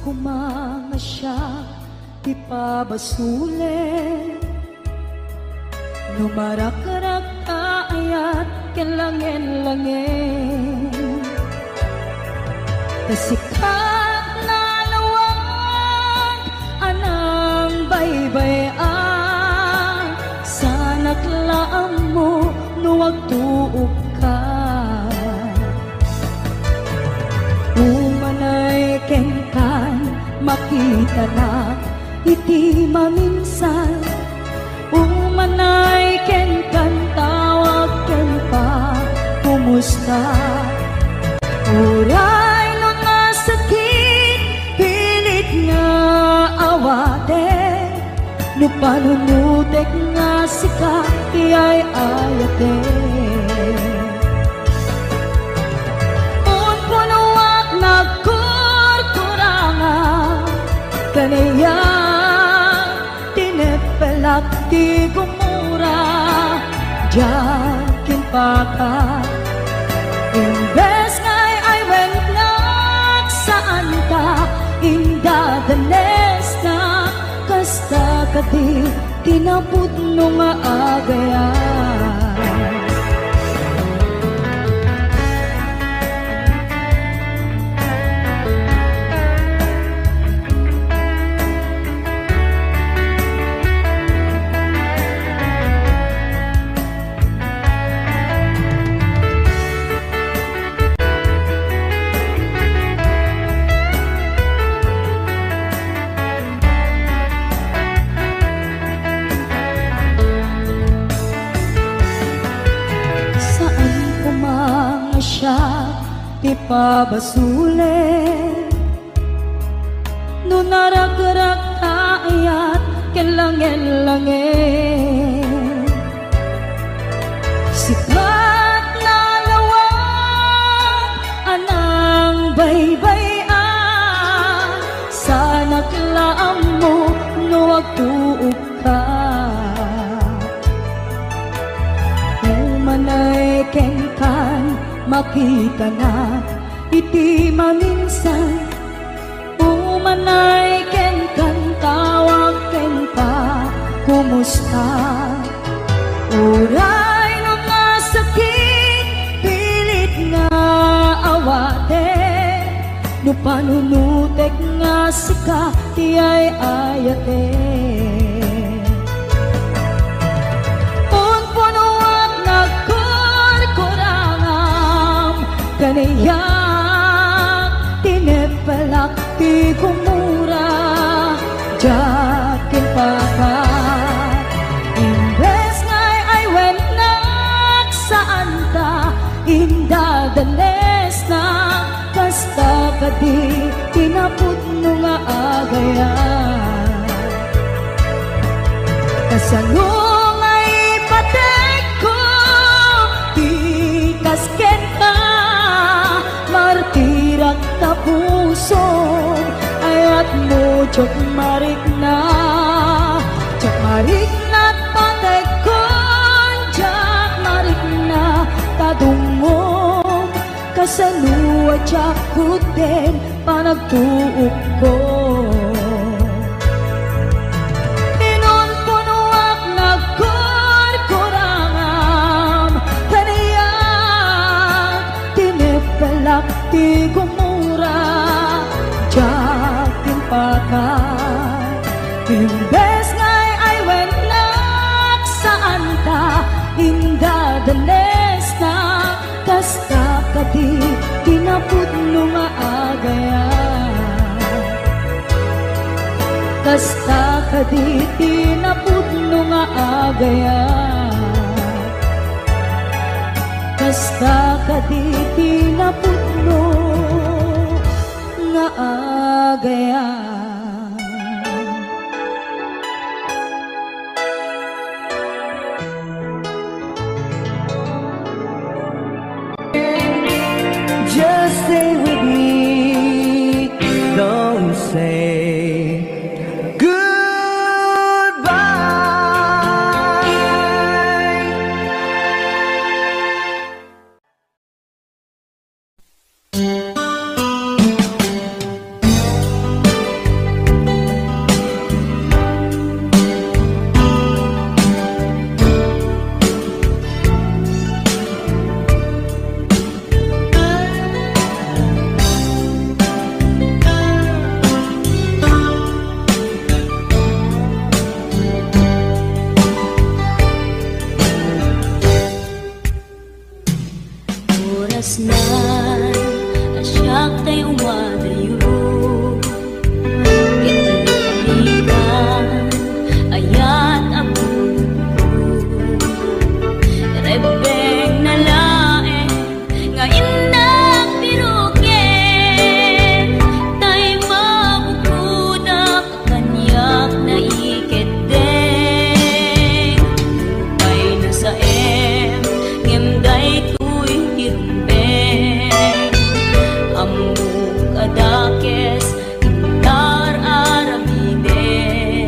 kumanga siya ipabasule numarakarag ayat kelangin-langin kasikat na lawag anang baybayan sa naklaan mo nuwag tuog ka umanay kengkan makita na iti maminsan umanay kengkan tawag ken pa kumusta uray no nasakit pilit nga awate no panunutek nga sika iyay ayate un punuak nagkurkurangan kanaya tinepelak ti gumura jakin paka imbes ngay ay wennak saan ka indadanes na kasta kadi tinapud no nga agayan ipabasule no naragrak ayat kelangin-langin sikat na lawag anang baybayan sa naklaan mo no agtuog ka umanay kengkan makita na iti maminsan umanay ken kan tawag ken pa kumusta uray no nga sakit pilit nga awate no panunutek nga sika tiyay ayate kaniyak tinepelak ti kumura jakin paka imbes ngay ay wennak saan ta indadanes na kasta kadi tinapud no nga agayan kasano ngay patek ko ti kasken ka martirak tapuson ayat mo jok marik na patekon jak marik na tadungom kasalua jak kuten panagtuok ko inon punuak nagkurkurangam kaniyak tinepelak ti gumura jakin paka imbes ngay ay wennak saan ta indadanes na kasta kadi tinapud no nga agayan kasta kadi tinapud no nga agayan kasta kadi tinapud no nga agayan Just stay with me, don't say goodbye. pusnan asyak tay umadayo kitalikan ayat abun rebeng na laeng nga indak piruken tay mabukuna kakanyak na iketeng lupay na sa ngemday tuy tirumbeng amuk adakes intar aramide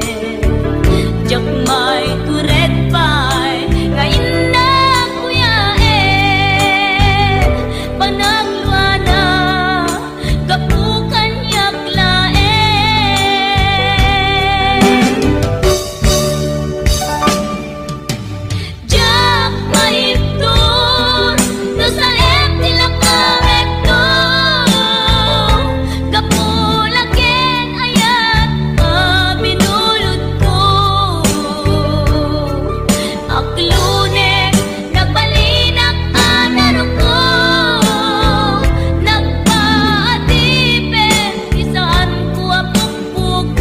jakmay turet pay nga indak kuyae panagluana kapukan yaklae jakmay tur no sa tila kamekto kapulaken ayat binulod ko aklunek nagbalinak anaro ko nagpaatipin isaan ko apukpukon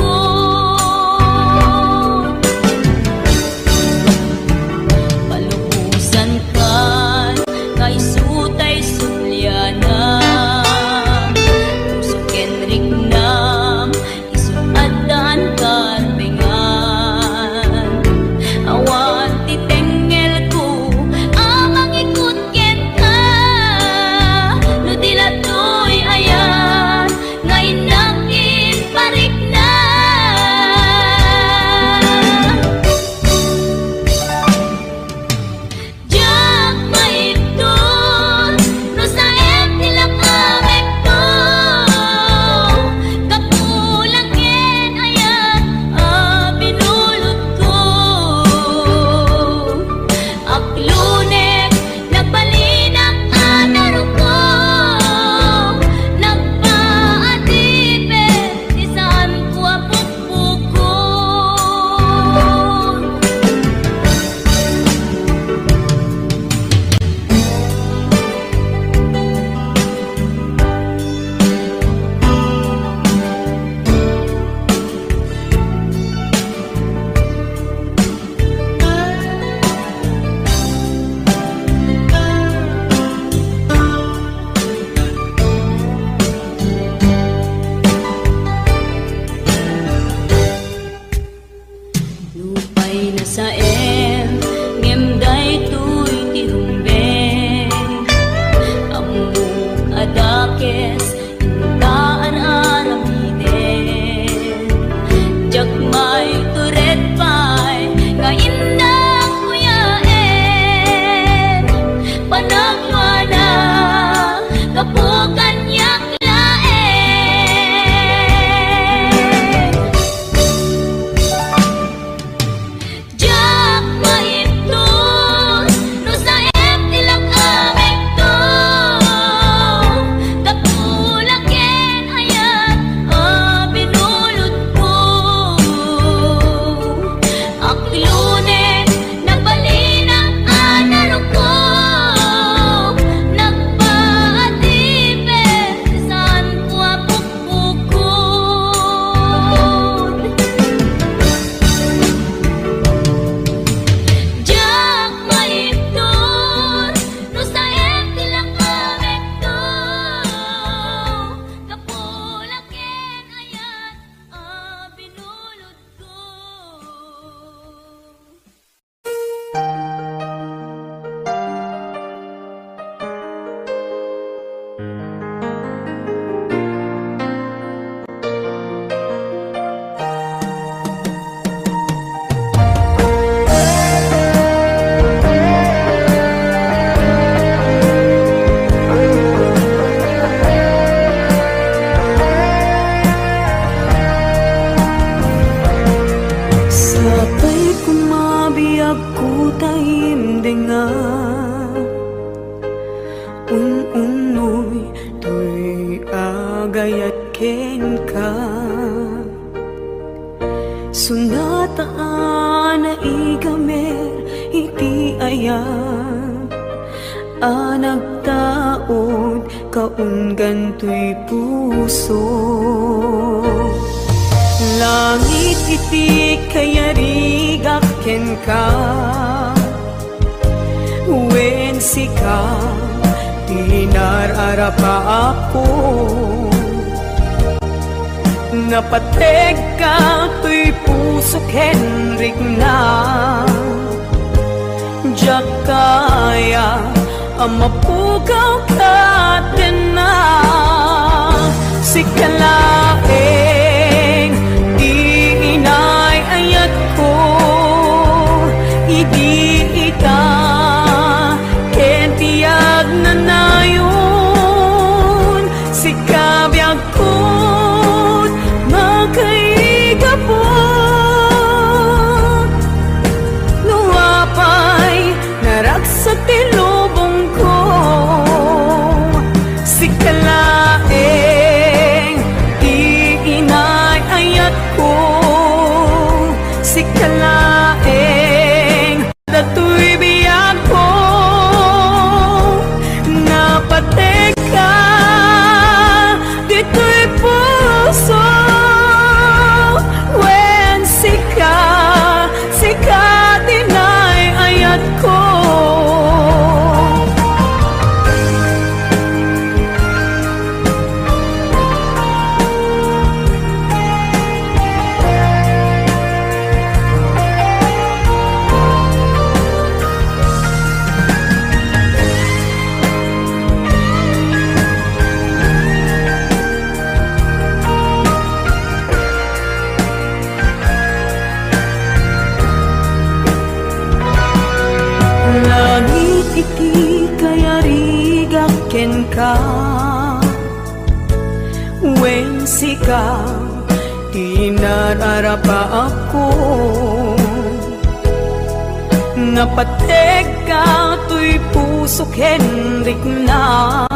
palubusan kan kay sutay sulyana puso kenrik nam isuadan karbengan awan titengel ko amang ikut ken ka no dilatoy ayan ngayon nakin parik na jak maipton no sa tila kamekto kapulaken ayat binulod ko aklunek nagbalinak anaro ko nagpaatipin isaan ko apukpukon lupay na sa ngemday tuy tirumbeng amuk adakes intaan aramiden jakmay turet pay nga indak kuyaen panagluana kapukan yaklaen jak maipton no sa tila kamekto kapulaken ayat binulod ko aklunek nagbalinak anaro ko nagpaatipin isaan ko apukpukon jak maipton no sa tila kamekto kapulaken ayat binulod ko Sapay kumabiyag ko tayim denga unoy to'y agayat ken ka sunataan na igamer iti aya anagtao laod kaunggan to'y puso. Langit iti kayarigak ken ka, wen sika tinarara pa ako. Napateg ka to'y puso Henrik na, diyak kaya amapugaw ka din na. Sikalaeng di inay ayat ko, idi ita ken tiyag na nayon. Sikabiyag ko makaigapot, luwapay naragsak tilubong ko. Sikalaeng di inay ayat ko, sikalaeng dato'y biyag ko. Napateg ka dito'y puso, wen sika dinay ayat ko. Langit iti kayarigak ken ka, wen sika tinarara pa ako. Napateg ka to'y puso Henrik na,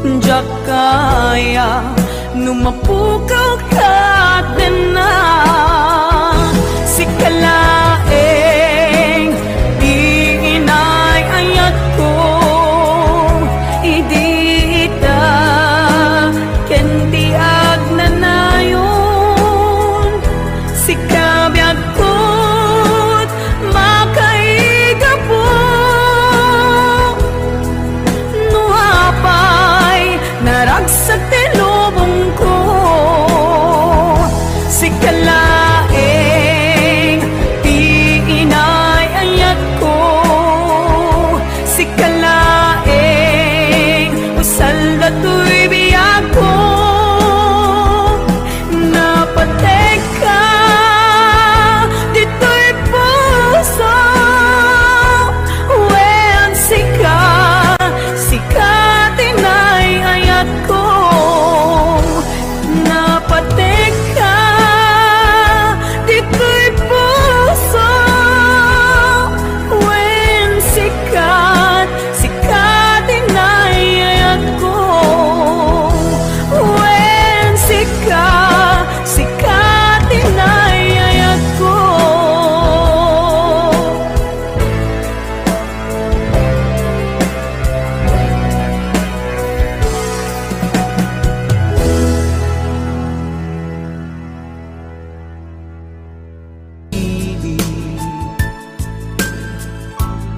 diyak kaya numapukaw ka din na. Sikalaeng di inay ayat ko, idi ita ken tiyag na nayon. Sikabiyag ko't makaigapot, nuapay naragsak tilubong ko. Sikalaeng di inay ayat ko, sikalaeng usal dato'y biyag ko. Napateg ka dito'y puso, wen sika tinay ayat ko. Napateg ka dito'y puso, wen sika tinay ayat ko. Wen sika tinay ayat ko.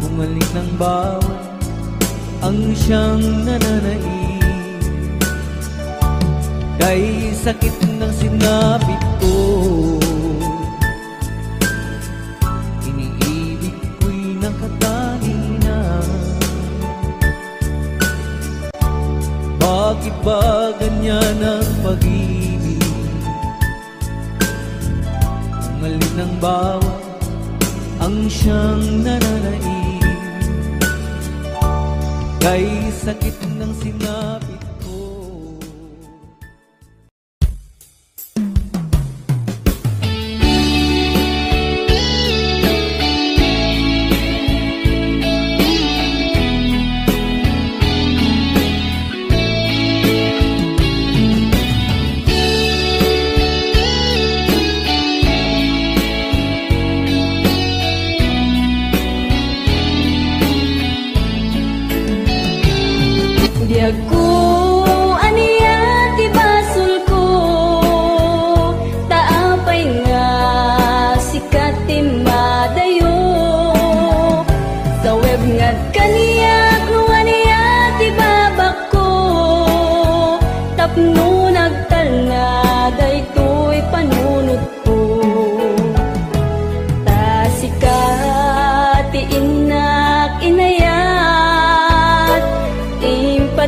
Bumalik ng bawat ang siyang nananaig, kay sakit ng sinapit ko. Iniibig ko'y nakatali na. Bakit ba ganyan ang pag-ibig? Bumalik ng bawat ang siyang nananaig, kay sakit ng sinapit ko.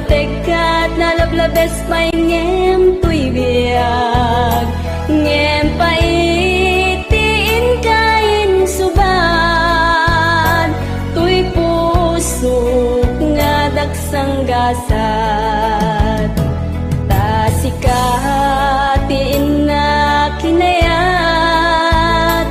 patekat nalablabes pa'y ngem tuy biyag ngem paitiin kain suban tuy pusok nga daksang gasat tasikatiin na kinayat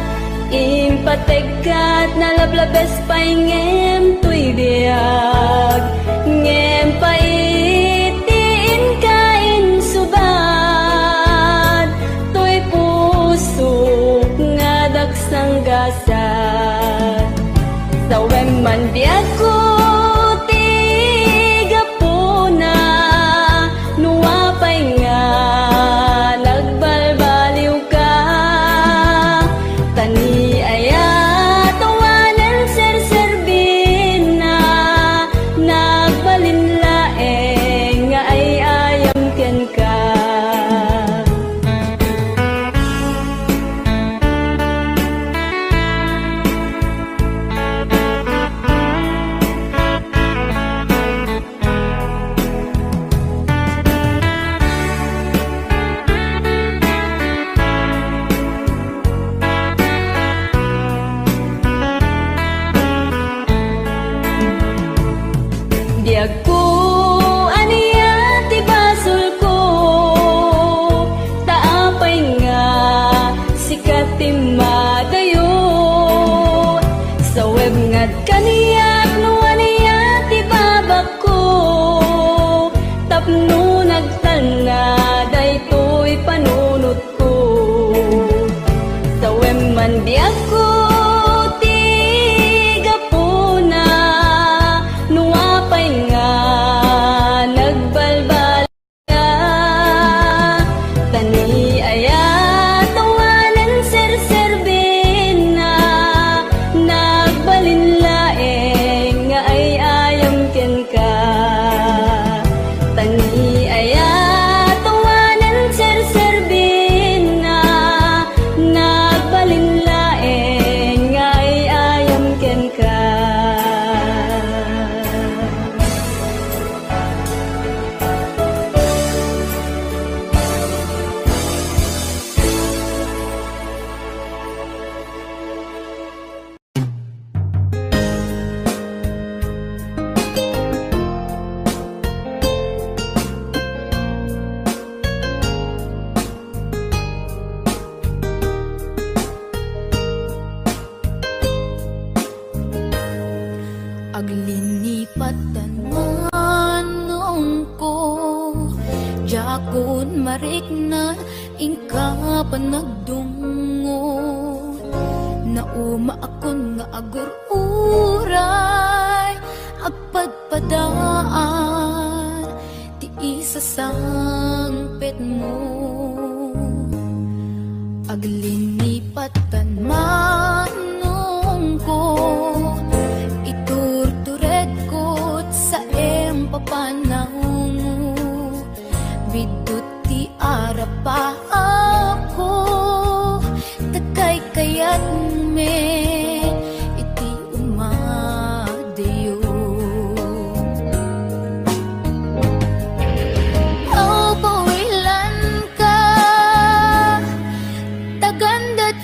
impatekat nalablabes pa'y ngem tuy biyag ngem paitiin kain subad tuy pusok nga daksang gasat sawem man biyag ko tigapuna nuwapay nga nagbalbaliw ka tani aya tawanan serserbin na nagbalinlaeng nga ay ayam ken ka Diag ko aniya ti basol ko taapay nga sikat ti madayo sa web ngat kaniyak no aniya ti babak ko tapno nagtana daytoy panunot ko sa web man diag ko Aglinipatan manong ko Jakon marik na ingka panagdungo Nauma akon nga agur-uray Agpadpadaan Ti isa sangpet mo Aglinipatan manong ko papanahon bidot ti arapa ako takay kayat me iti umadayo aw pawilan ka taganda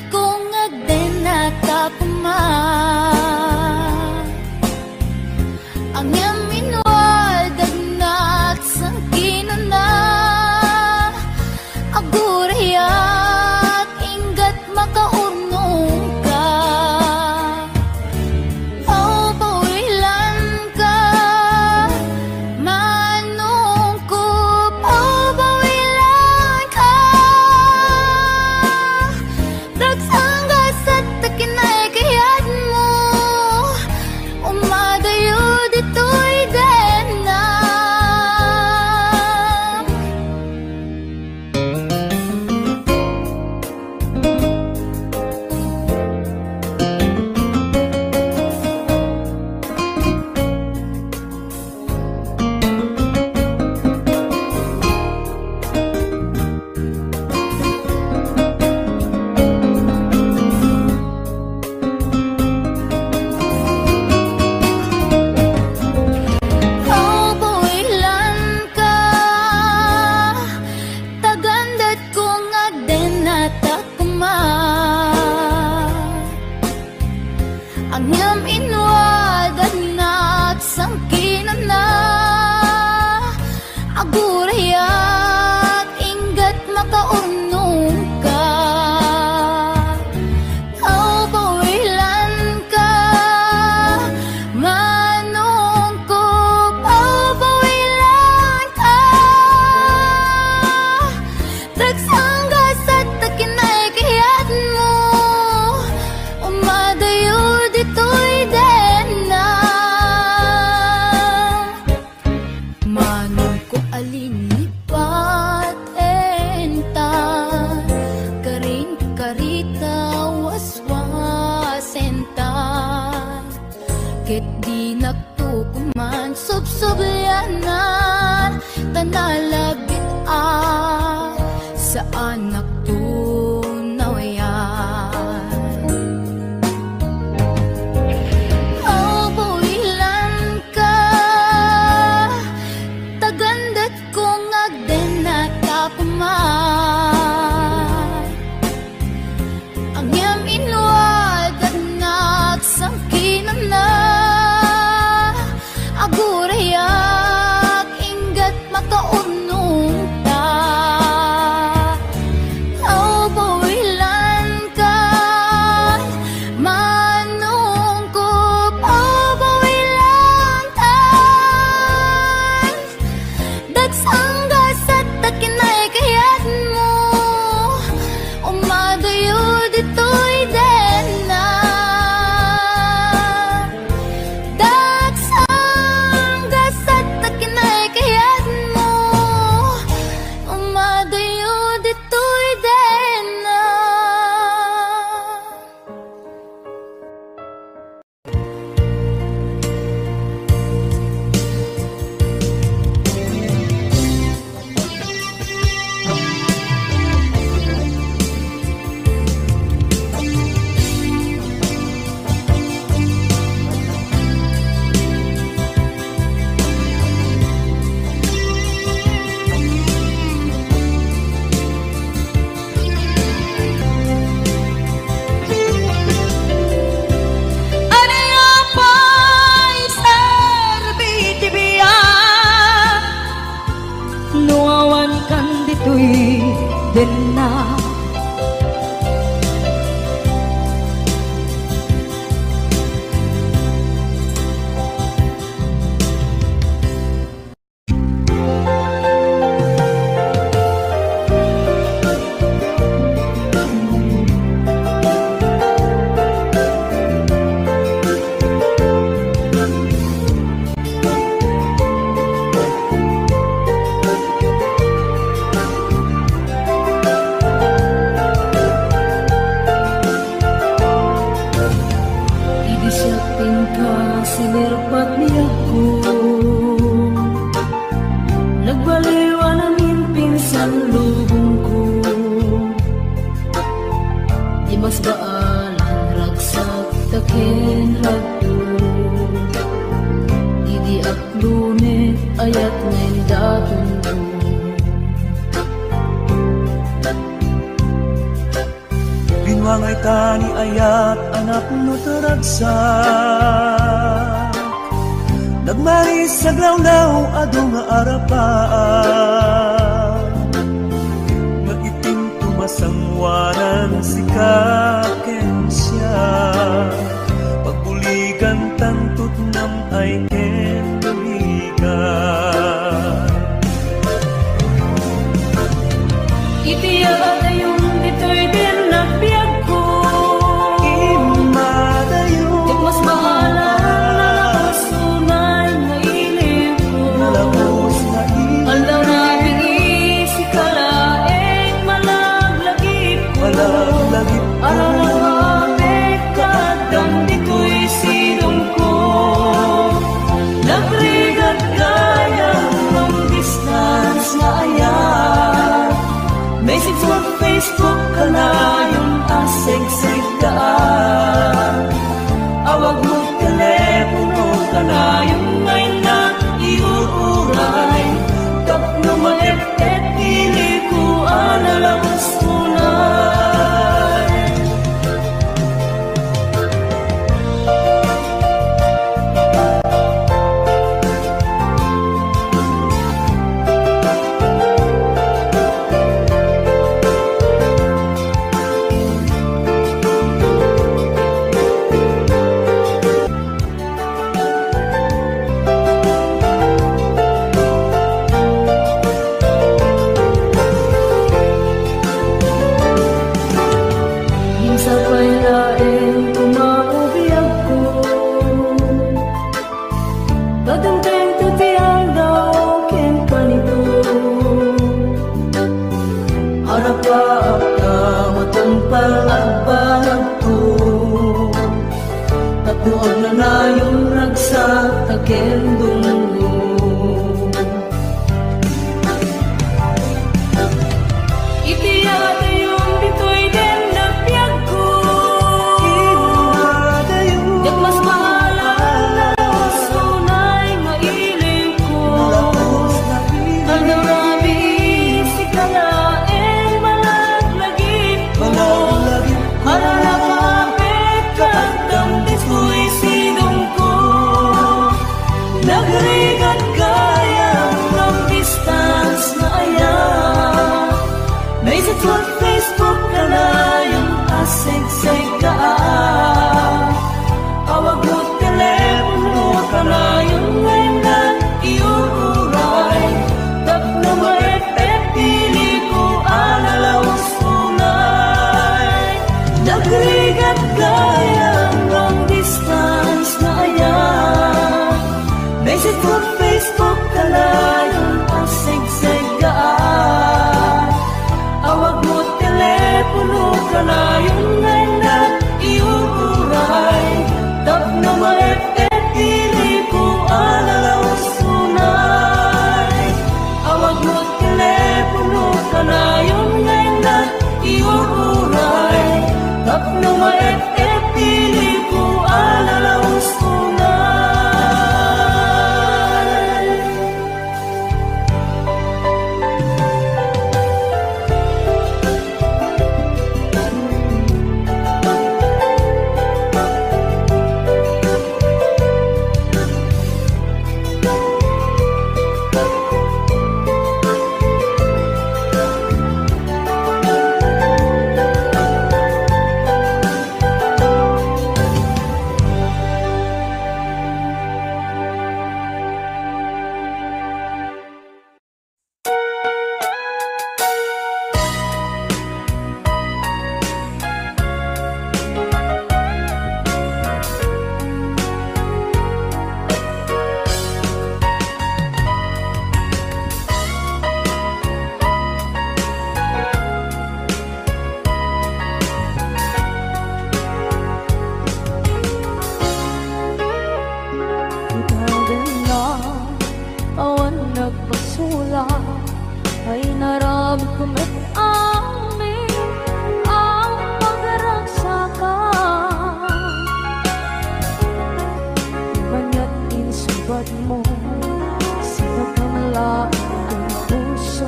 inwadan na't sangkinan na agurayat inggat makaunong ka au bawilan ka manong ko au bawilan ka tagsanggas at takinay kayat mo umadayo dito'y den na manong ko alinipat enta karing karita waswasenta ket di nagtukuman subsubyanan tanalabit sa anak tunawayan au bawilan ka tagandat kong agden at akuman ang yam inwadan at sangkinan na agurayak inggat makaunong ta au bawilan ka manong ko au bawilan tan dagsanggas at takinay kayat mo umadayo dito'y den na dagsanggas at takinay kayat mo umadayo dito'y den na. Arayapay serbitibiya nuawan kan dito'y den na idisyatin ka sinirpat niya ko nagbaliwananin pinsan lubong ko di mas baalan ragsak takin hagdo di aklunet ayat ngayon daton ko Binwangay tani ayat anak no taragsak nagmaris sa glawlaw ado nga arapaan magiting tumasangwanan si kakensya pagbuligan tantut nam ay ken buligan itiyaga yung dito'y din nagbiag ko imadayo ket mas baalan nalakos tunay nga ilim ko nalakos na aldaw na bingi si kalaeng malaglagip ko malaglagip ko araw na kapit ka kendunggo. Itiyadayon dito'y din nagpiyag ko. Yak mas mahalang na sunay mailing ko. Nagdarami si kalaeng malaglagip ko. Halalakapit kagdamdis ko'y sidong ko. Nagrigat kayang ng distance na ayan. May sa tuwag Facebook ka na yung asig-sig ka. Awag mo telepono ka na yung ngayon na iuuray. Tap na maet pili ko alalawas tunay. Nagrigat kayang long distance na ayan. May sa tuwag Facebook ka na yung asig-sig ka. Awag mo telepono ka na yung ngayon na iuuray. Tap na maet pili ko alalawas tunay. Awag mo telepono ka na yung ngayon na iuuray. Tap na maet pili ko alalawas tunay. Ay naramit ko met amin ang pagragsakan. Banya't insubad mo sa pagkamalaang ang puso.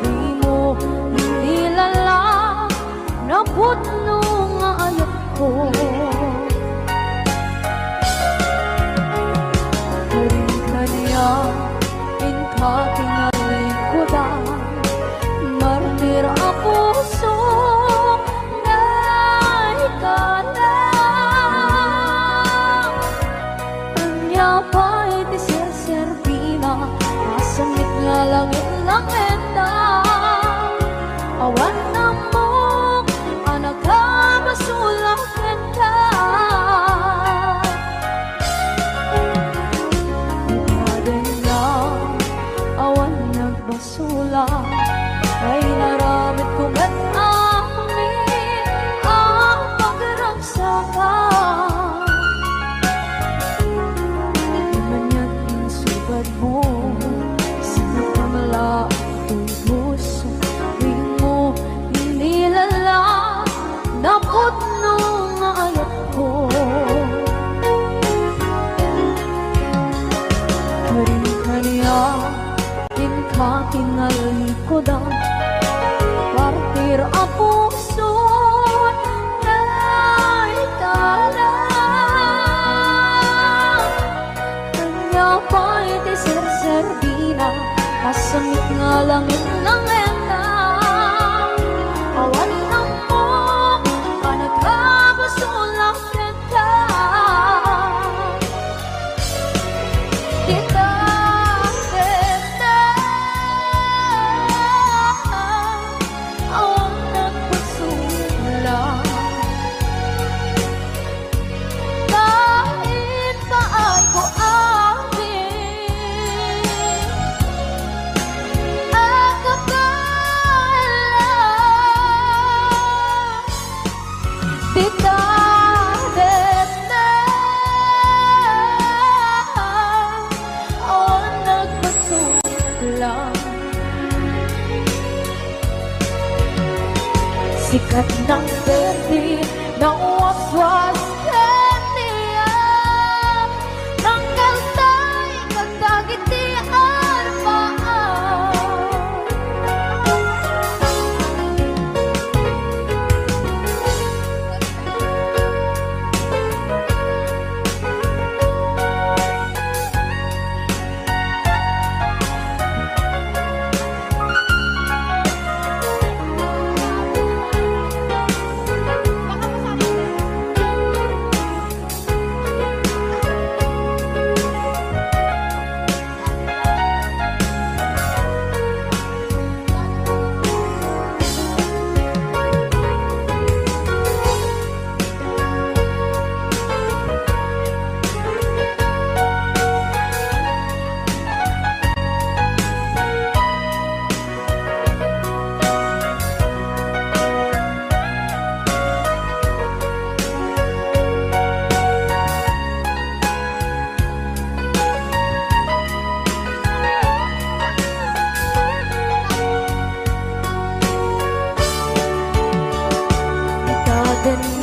Di mo nilala na putno nga ayat ko. Karin ka niya inkatinalikudan. Martir ang puso na ikalang. Kanya pa'y tisir-serbina, masamit nga langit ng entang. Awan na mo, anak ka masulang kenta. Ipaden na, awan nagbasulang. Ay naramit ko met amin ang pagragsakan. Di manya't insubad mo sa pagkamalaang puso. Di mo nilala na putno nga ayat ko. Karin ka niya inkatinalikudan. Partir ang puso na ikalang. Kanya pa'y tisir-serbina, masamit nga langit ng entang. Awan na mo, panagkabasulang entang. Kita Ako sikat ng berde ng waswas kaniya ng kaltay kagdagitian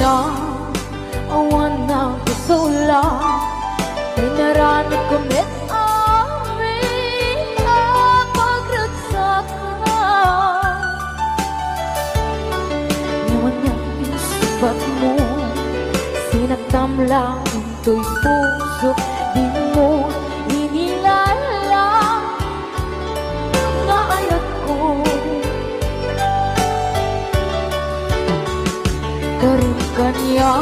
na awan ng kasula pinarani kumit amin ang pagragsak na naman niyang isubat mo sinagtam lang ito'y puso di mo inilala na ayat ko karin kanya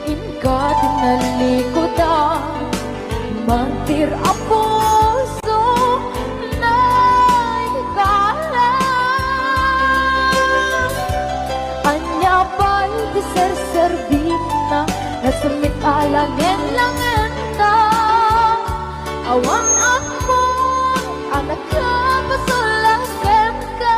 inka tinalikodan mantir a puso na ikala anya pa'y diserservit na nasumit alangin langin na awan ako anak ka pasulakan ka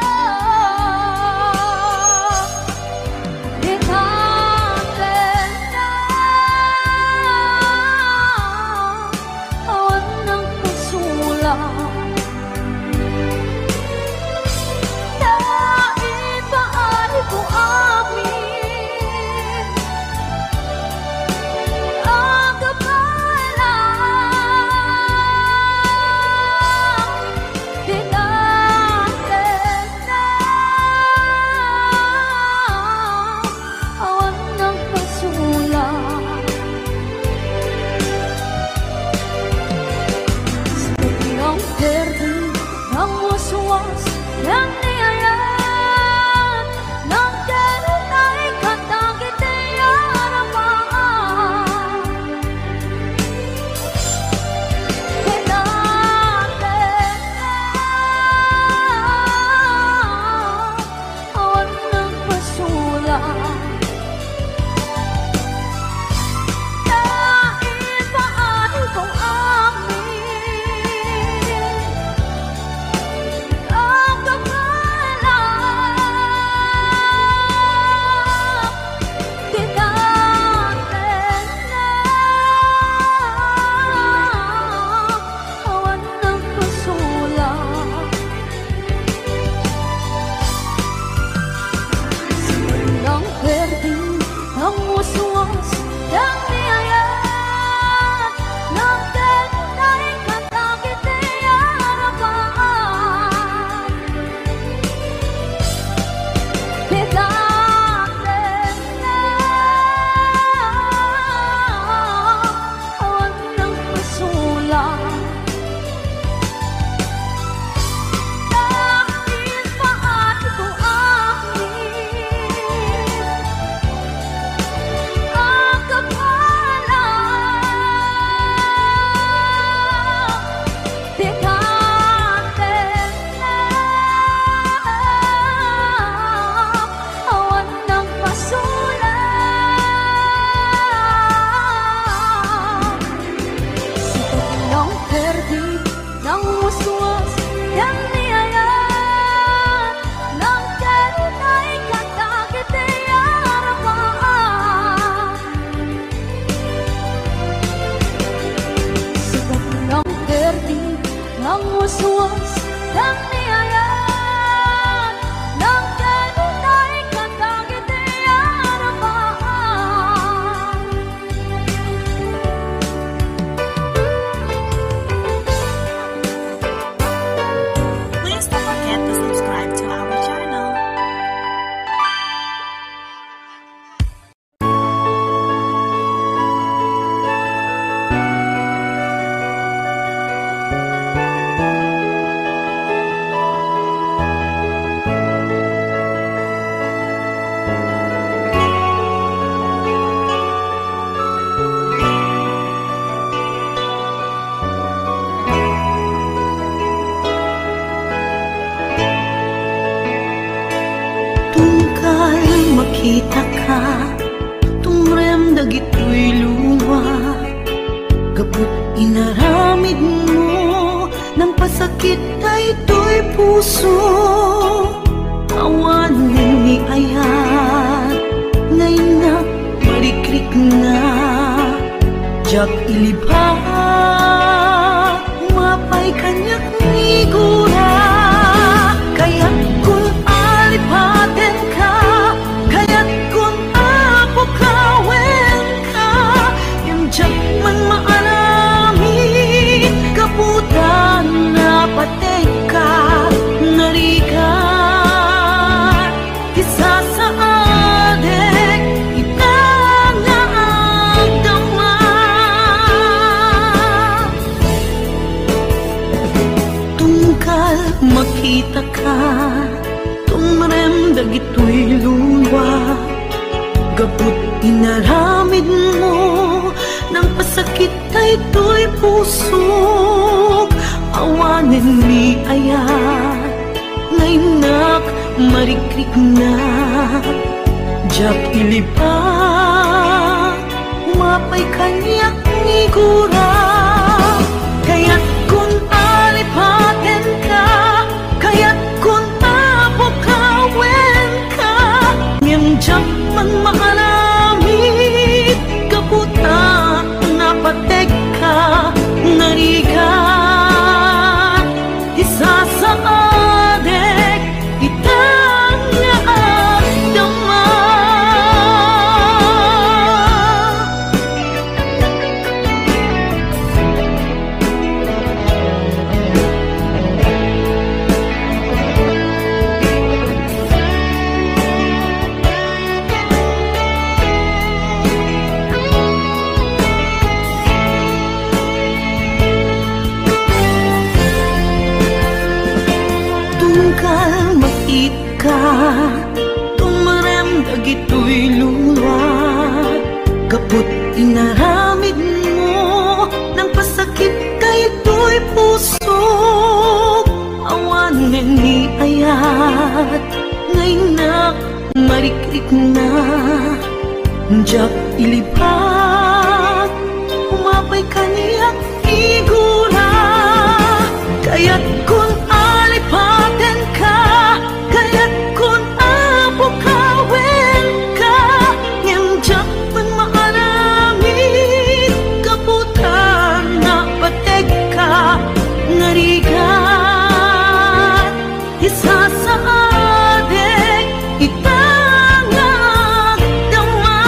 waswas dan niaya ng kanunay katang tumrem dagitoy luwa, kaput inaramid mo ng pasakit ay ito'y puso. Awan ni ayat ngayon na marikrik na, jak ilipat mapay kanyak nigura. Kaya't kung alipaten ka, kaya't kung apukawen ka, yung jak man maarami kaputan na patay ka. Narika isa sa adek itangaagdama, tungkal makita ka, tumrem dagitoy luwa, gabut inaramid mo ng pasakit ay ito'y pusok. Awanin ni ayat ngayon nak marikrik na, jak ilipat mapay kanyak nigura. Kaya't kung alipaten ka, kaya't kung apukawen ka, ngem jak man maalamit kaputa na patek ka. Nariga isa sa adek itangaagdama. Tungkal makit ka, tumrem dagitoy luwa, kaput inaramid mo ng pasakit kay ito'y pusok. Awanin ni ayat ngayon na marikrik na, jak ilipat umapay kaniyak figura. Kaya't kung alipaten ka, kaya't kung apukawen ka, ngem jak man maaramid kaputan na patek ka. Narigat isa sa adek itangaagdama,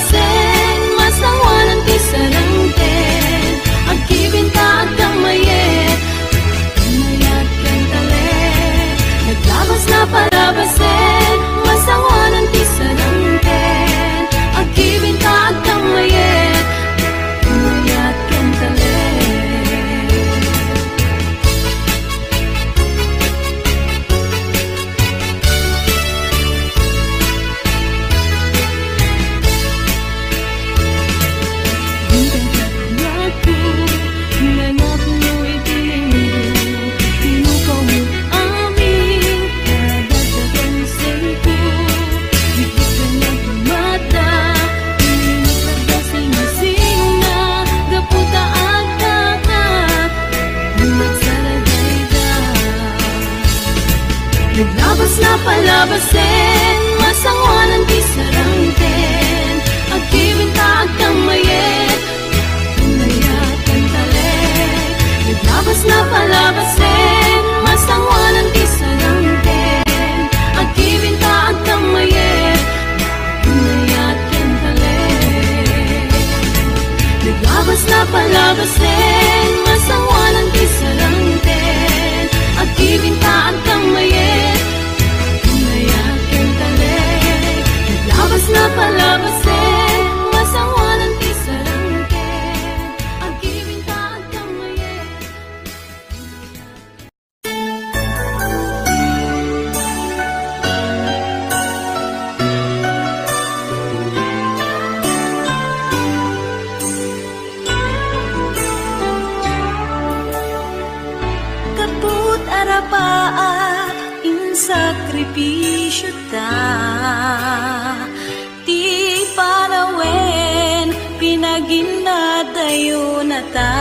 palabasin, masawanan ti sarangten, agkibinta agkang mayet, mayat ken talet. Naglabas na palabasin, masawanan ti sarangten, agkibinta agkang mayet, mayat ken talet. Naglabas na palabasin, masawanan ti sarangten, agkibinta agkang mayet, mayat ken talet. Naglabas na palabasin, masawanan ti sarangten, agkibinta agkang mayet, mayat ken talet. Naglabas na palabasin, masawanan ti sarangten, agkibinta agkang mayet, mayat ken talet. Naglabas na palabasin, masawanan ti sarangten, agkibinta agkang mayet. Kaput arapaat in sakripisyo ta, ti parawen pinaginadayo na ta.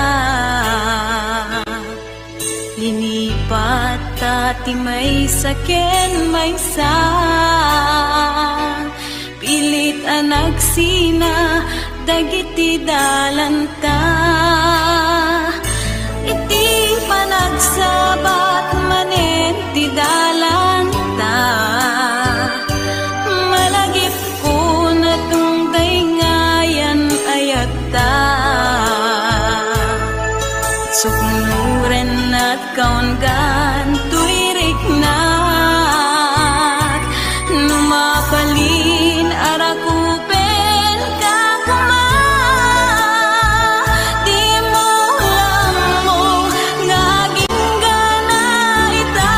Linipat ta ti may saken may sa, pilit anagsina dagiti dalanta. Iti panagsabat manen ti dalanta, malagip ko na tungday ngayan ayata. Suknuren at kaungan tuirik na, numapalin arakupen kakuma. Di mo lang mo ngaging gana ita,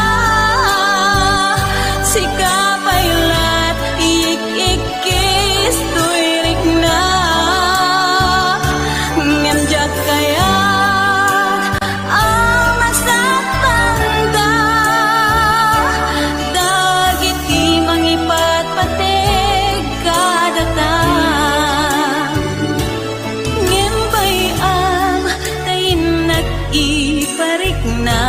sikapaylat ik-ikis tuirik na. Nganjak kaya ang masaktan dagiti mangipatpateg kadata. Ngembay ang tayin nag-iparik na,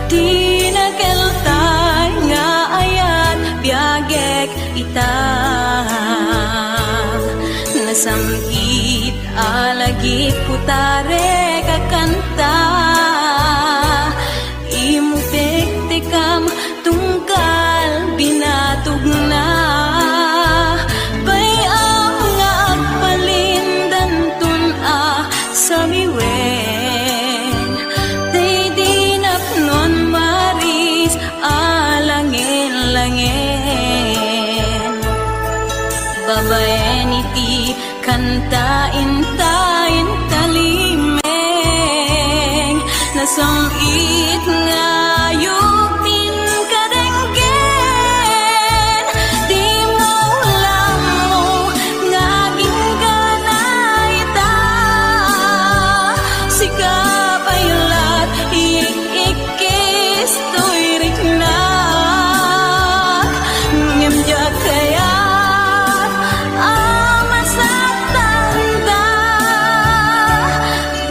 di nageltay nga ayat biyagek ita. Nasamit alagi putare kakanta, imupektekam tungkal binatog na. Bayang nga agpalindan tun sa miwen, day di napnon maris alangin-langin. Babaen iti kantain tayin talimeng, nasangit nga yupin kadenggen. Di mo lang mo ngaging gana ita, sikapaylat ik-ikis tuirik na. Ngemjak kaya ang masaktan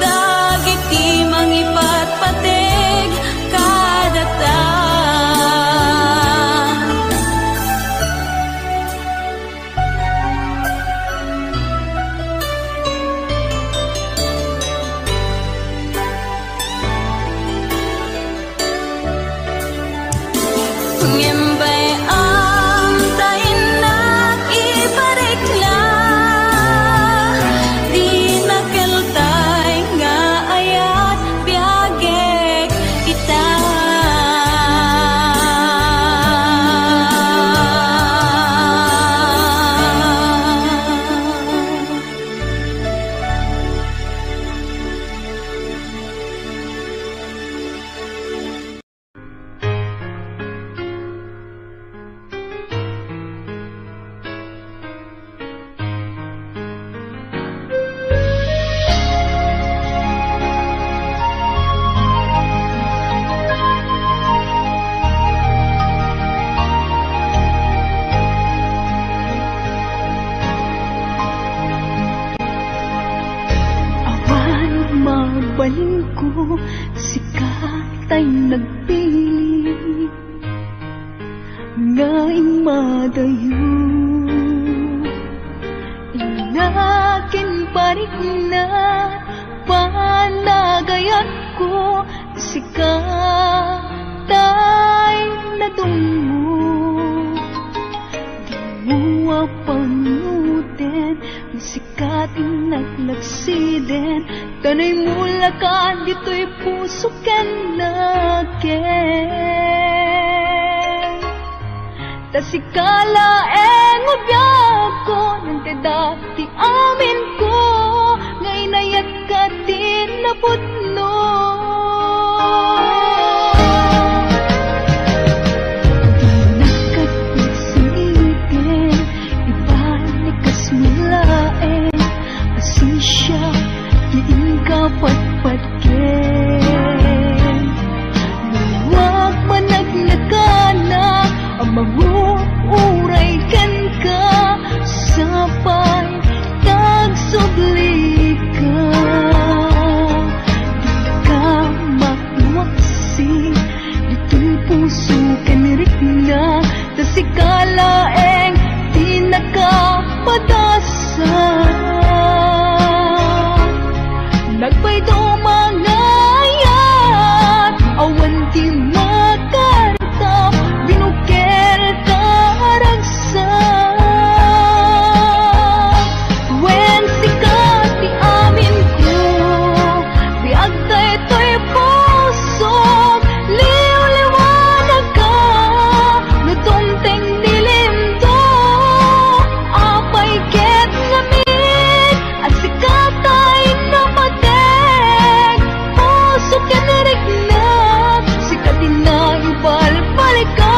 dagiti mangipatpateg kadata. nagpili ngaing madayo. Inakin parik na panagayat ko sikatay na tungo. Di mo apanutin sikating naglaksiden tanay mula ka dito'y puso ken naken. Tasikala ubyak ko nang dati amin ko ngay nayat ka din na putno. Di nakapagsitin ibalik kas mulaen asisya diin ka patpatken. Huwag managnakanak ang manguuray kan ka sapay tagsubli ka. Di ka makiwaksi dito'y puso kanirik na tasikalaeng di nakapadasa. Nagpayto mangayat awan di makartap binukel karagsa. When sikat di amin ko biag kay to'y puso liw-liwanag ka nutungteng dilim to apay ket lamig at sikat ay namateg puso kanirig na sikat din na ibalbalikan.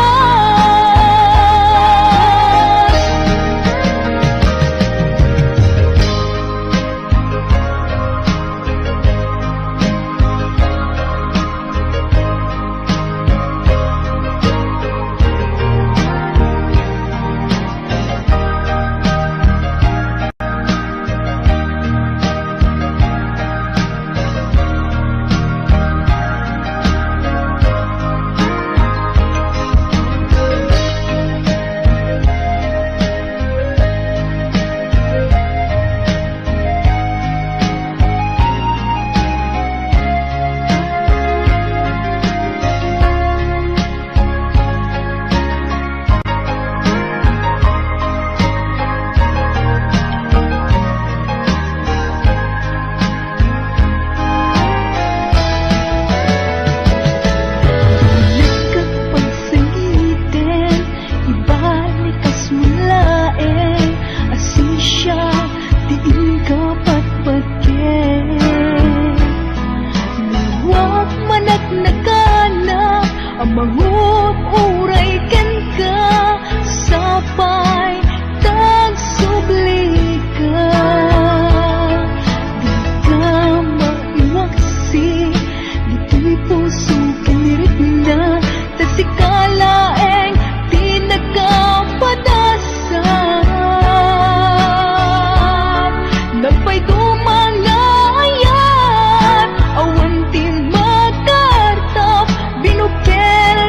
Binukel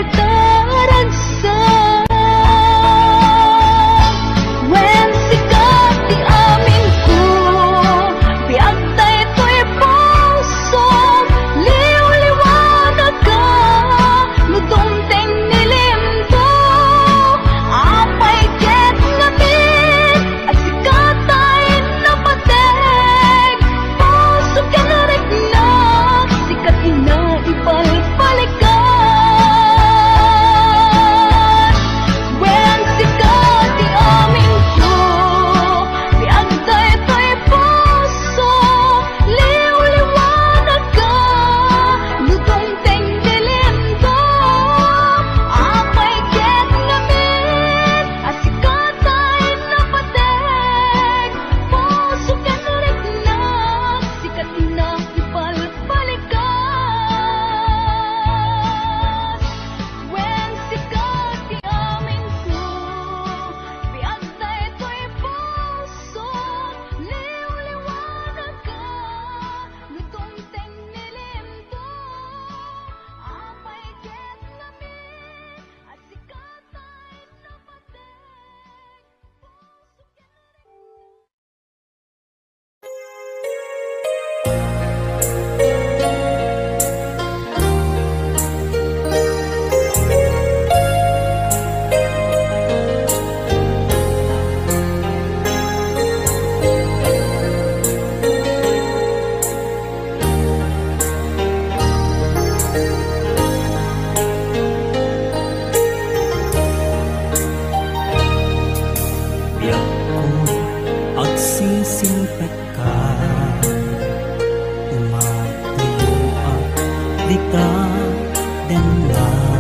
lang.